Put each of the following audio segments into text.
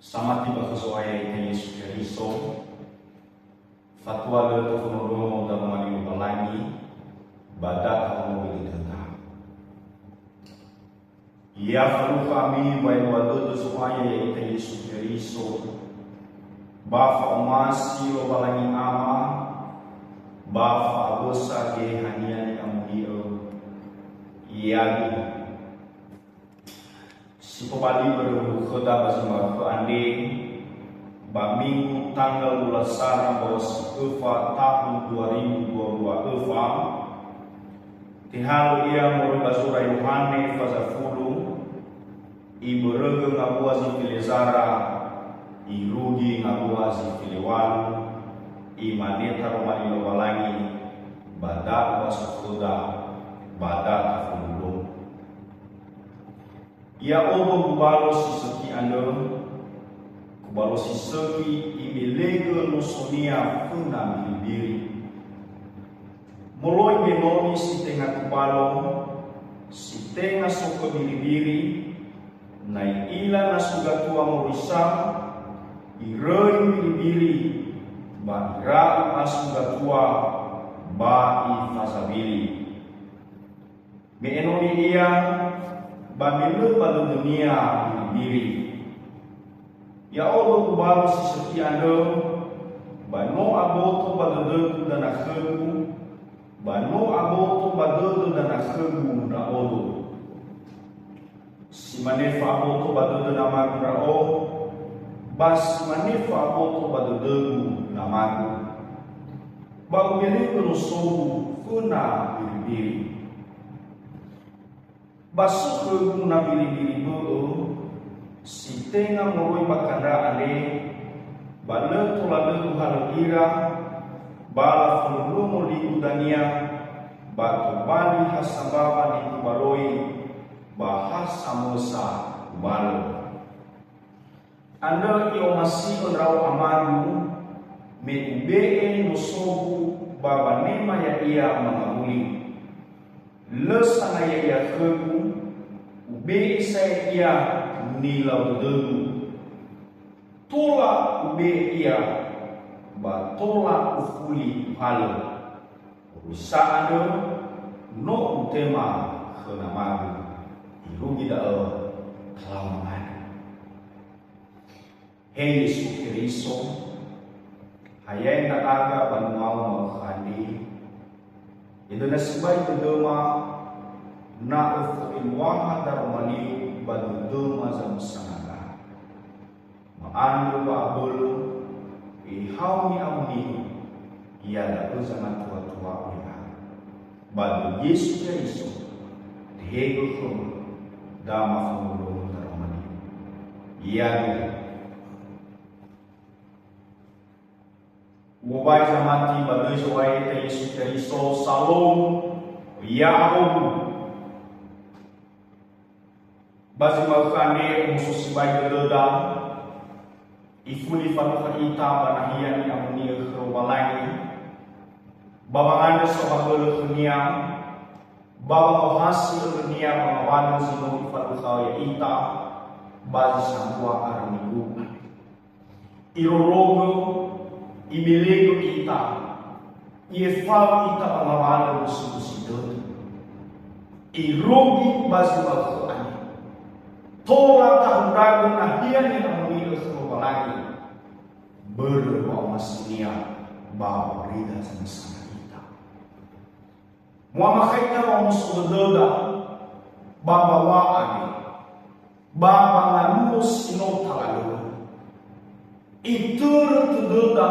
Sama tiba kesuai Yesus Kristo fatwa le tofunodo da mani balani badak kamu bidata ya falu kami bai wado supaya Yesus Kristo bafa umasi lo balani ama bafa agosa ge hanian kamu hiyo iagi si pembali berkota bersama ke Anding Minggu tanggal 12 bahwa Eva tahun 2022 Eva Tihalu ia mulai basura Yohane fasa fulu Iberege ngabuazi filezara Irugi ngabuazi filewalu Imaneta romani lobalangi Badak basukoda Badak fululu ia obo kubalo siseki ando kubalo siseki imelege nosonia funa milibiri moloi benoni si tengah kubalo si tengah soko milibiri nai ila nasuga tua morisa iroi milibiri ba ira asuga tua ba ifasabili menoni ia bamilu pada dunia diri. Ya Allah kubalu siseki ando, bano aboto pada deku dan akhiru, bano aboto pada deku dan akhiru na Allah. Si manefa aboto pada deku nama Rao, bas manefa aboto pada deku nama. Bau milik berusuhu kuna diri. Basuk ke guna bili-bili bulu si tengah moroi bakanda ale bala tolade hal ira bala fululu moli udania batu bali hasababa di kubaroi bahas samosa balo anda iyo masih onrau amadu meubee nosobu baba nema ya ia mengabuli lesana ya ia kegu ube saya ia nila bedegu tola ube ia batola ufuli halo usahado no utema khenamagu irugi da kelamangan Hei Yesus Kristo hayai na aga banmau makhandi itu nasibay kedema na ufuin waha darmani baduduma za musanaga maanu ba abulu ihaw ni amni iyala uzama tua uya badu Yesus Kristo dihego ko dama fumulu darmani iyala Mubai zamati bagai soai te Yesus Kristo salom Yahoo Bazi makane musuh sibai geleda ifuli fanuha ita banahian yang nia kerobalai babangane sobagol khnia baba hasil khnia pengawan sinu fanuha ita bazi sangwa armigu irologo imelego kita iefal kita pengawalan musuh-musuh irogi bazi al-Quran tola tahun ahian yang mengiru semua lagi berbawa masnya bawa rida sama-sama kita muama kaita wa musuh doda baba wa'ani baba ngamus ino talalu itur tudoda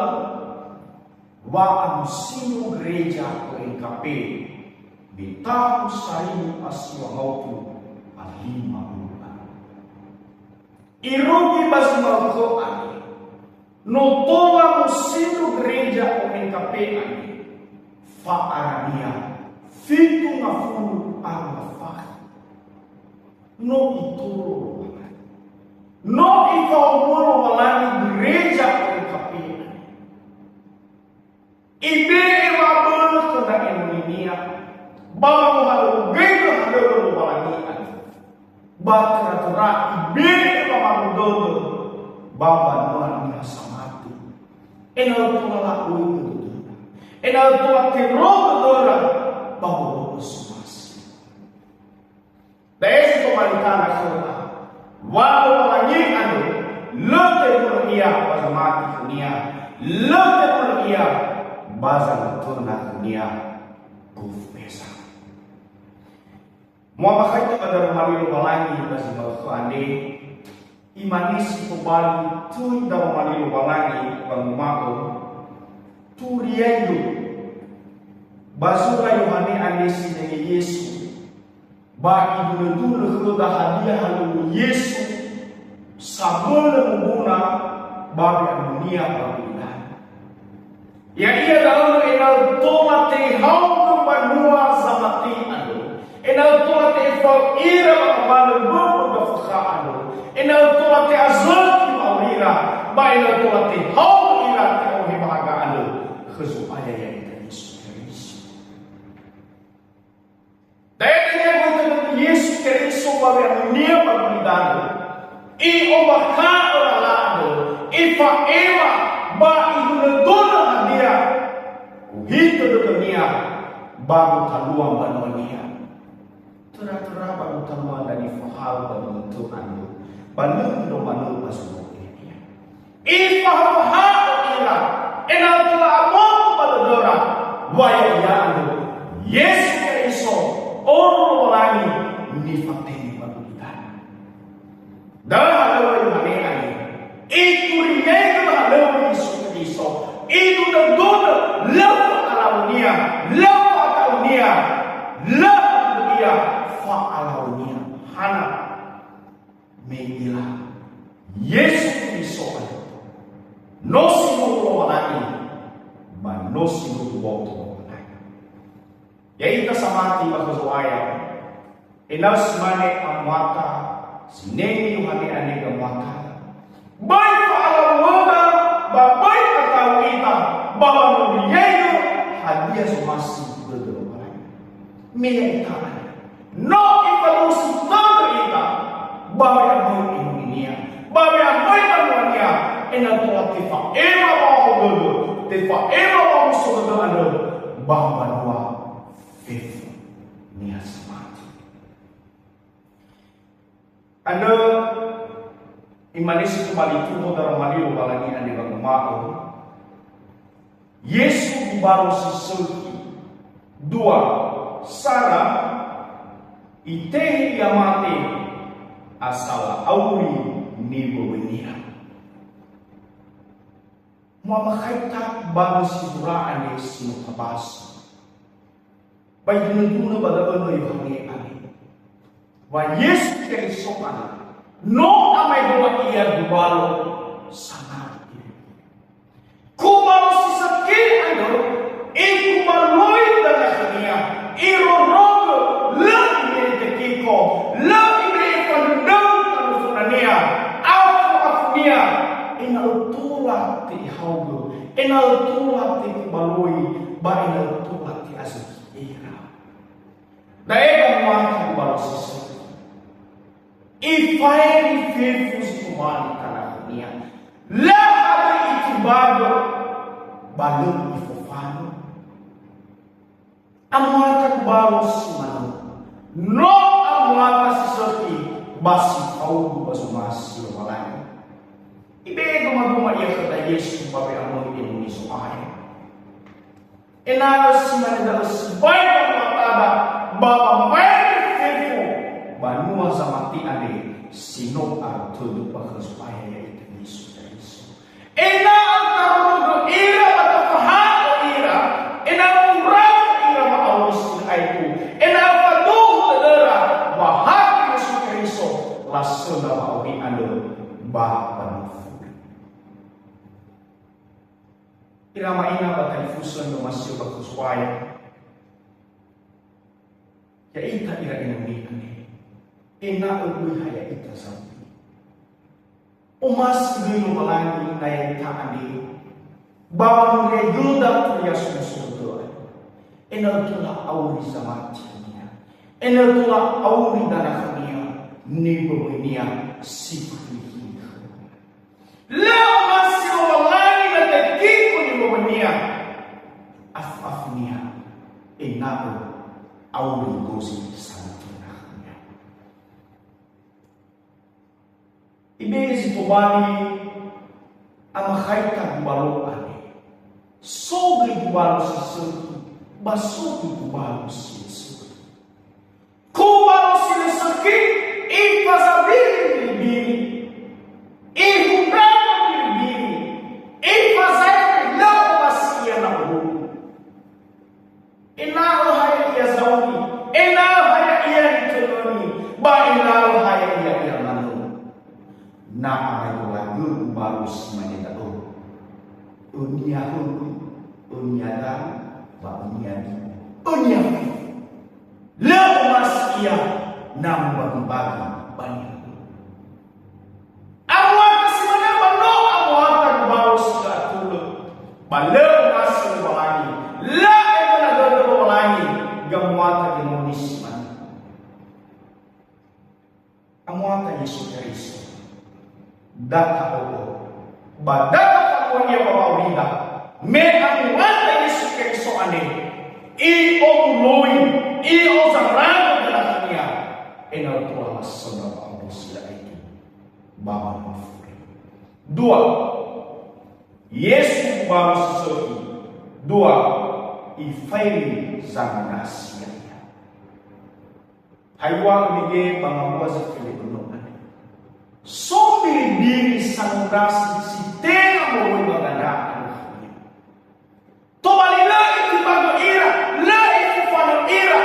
wa amusinu gereja KKP di tahun 1950 irugi basi Al-Quran notola musinu gereja KKP fa'arania fitu ngafunu al-mafah no ituro no ikaumuro walani gereja KKP ibe wabul kena Indonesia bawa halu bego halu walani batra ibe wabul baba nuan niya samati. Enal tulala uwi kedudura. Enal tulak tiro kedudura bahwa bersuasi. Dahil pemalikan akhirat, walau lagi anu, lebih mulia pada mati dunia, lebih mulia bazal turna dunia, bufesa. Muhammad kaya pada rumah balangi basi balkande, imanisi pembali tu dalam rumah balangi bangumako, tu riayu, basura Yohane anesi dengan Yesus. Ba idul-idul khuda hadiah halu Yesu sabula mubuna babi dunia babilan. Ya ia dalam enal tola te hau banua samati anu. Enal tola te fal ira balu bubu bafakha anu. Enal tola te azal maurira ba enal tola te hau ira te ohi bahaga anu. Khusu aya ya Yesus Kristus. Yesus Kristus bagai dunia berbidana. I obaka oralado. Ifa ema ba idul hadia. Uhito do dunia bagu taluang banonia. Tera-tera bagu taluang dari fahal banu Tuhan. Banu do manu masukunya. Ifa fahal ira. Enal telah amon badodora. Wayayanu. Yesus Kristus orang lagi ni fakta bagulitan. Dalam hal Yohane ini, itu dia dalam Yesus Kristus. Itu adalah lawan dunia, fa'alaunia, hana mengira Yesus Kristus. Nosi mau lagi, ban nosi mau Yaitu samati bakazwaya. Enas mane amwata sineni Yohane ane gamwata. Baik ala wala babai atawita bahwa nuriyayo hadiah sumasi berdoa. Meita. No ifalusi tabrita bahwa yang mau Indonesia. Bahwa yang mau Indonesia. Enal tuatifa ema mau dulu. Tifa ema mau sudah bahwa dua. Niat semati. Anda imanisi kembali tuh dalam mali lagi anda bang mau. Yesus baru sesuatu. Dua, Sarah ite yamate asal auri ni bawenia. Mama kaita baru siduraan Yesus mutabas. Baik dulu pada orang Yohane ani. Wah Yesus Kristus ana. No amai dua ia dubalo sangat. Kumalo si sakit ando. Kumaloi dan dunia. Ironogo la imetekiko. La imepandang kanufunania. Afnia. Enal tula ti haugo. Enal tula ti kumaloi. Ba enal tula ti asal. Daí mata para o sucesso. E vai viver os humanos na dunia. Lá ada itibado balão e fofano. Amata balos mano. No amata sesuatu basi kau basumasi walai. Ibe guma ia kata Yesus bagai amon Indonesia ai. Enalas manidalas baik matada. Bapa mai fefu banua samati ade sinok artu bakal supaya itu Yesus Kristus. Ena antara ira atau faham ira, ena murah ira maulus aiku, ena fadu dera bahag Yesus Kristus lasuna maui ando bapa nufu. Ira maina batai fusun do masih bakal supaya ya ita ira inami ane ena ugui haya ita sampai umas dulu melangi naya ita ane bawa nure yunda tuya susu ena tula auri samatinya ena tula auri darahnya nibo nia sifri Ibig pumali ang makaitan balo ani. Sobrang balo sa sulti, basog balo sa sulti. Kung balo sila sakit, ipasabilin bilibili, ihubran bilibili, ipasay lang masya na buho. Inao haya iya zauni, inao haya iya ditulungi, ba inao haya iya manu. Na ay lagu baru semuanya tahu. Unia dan bangnya, unia. Lepas ia nam bagi banyak. Awak semuanya penuh awak baru sekali. Balau masih berangi, lah itu nak berangi. Gamuatan Indonesia. Amuatan Yesus Kristus. Data opo, badata ko niya pamawida, may ang wala Yesu Kristo ane, i-omuloy, i-ozarang na kanya, inatuwa sa mga sila ito, bawang mafuri. Dua, Yesu baru sesuatu. Dua, i-faili sang nasya. Haywa bigay pangawa sa Filipino. So diri sang ras si tena mo magana niya. Tumalila iti bago ira, la iti fano ira.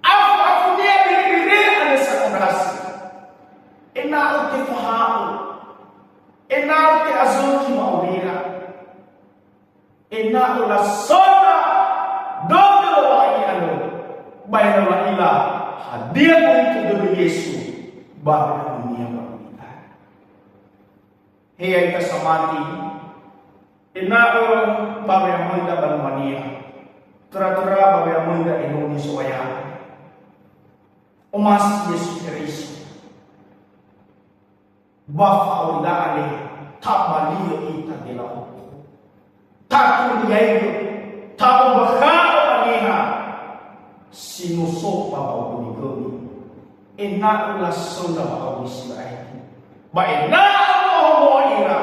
Ako niya binibili ang sang ras. Inao ti fahao. Inao ti azul ki maurira. Inao la sona doon wala ano. Bayan wala ila hadiah mo ito doon Yesu. Bakit niya pagkita? Hiyay kasamati, inaon pamayamoy na banwaniya, tura-tura pamayamoy na inuni suwaya, umas Yesu Kristo, baka undaan tabaliyo ita dilaw, tatuliyay tao baka paniha, sinusok pa maupunigoy, inaulasyon na makawis na ito. Ba inao mo ira,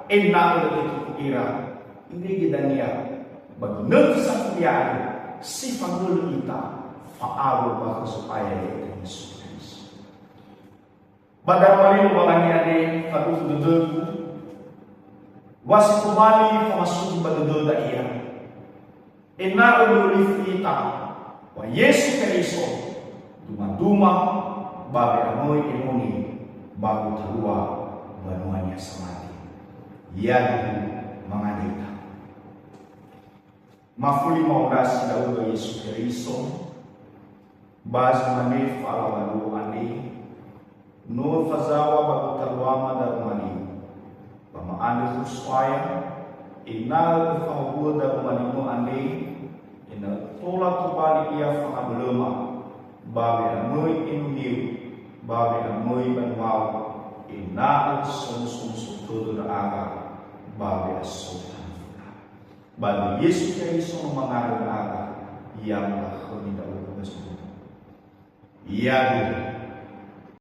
inao na ito ira, hindi kita niya, bagnag sa kuyan, si Pangulo ita, faaro ba supaya ito ng Yesu Kristo. Badamali mo ba niya ni pag-ududod, was kumali pamasud badudod na iya, inao nulif ita, wa Yesu Kristo, duma-duma, babi amoy imuni, bago taluwa, banuan niya sa mati. Yan mga dita. Mafuli maura si Daudo Yesu Kristo, baz manif alawalu ani, no fazawa bago taluwa madarumani, pamaani kuswaya, inal fahubo darumani mo ani, inal tolak tubali iya fakabelema, babe amoy inuhiw, babe amoy banwaw, inaot sum todo na aga, babe asotan. Babe Yesu Kristo ng mga aga, iyang lakon ni Daudo na sumunod. Iyang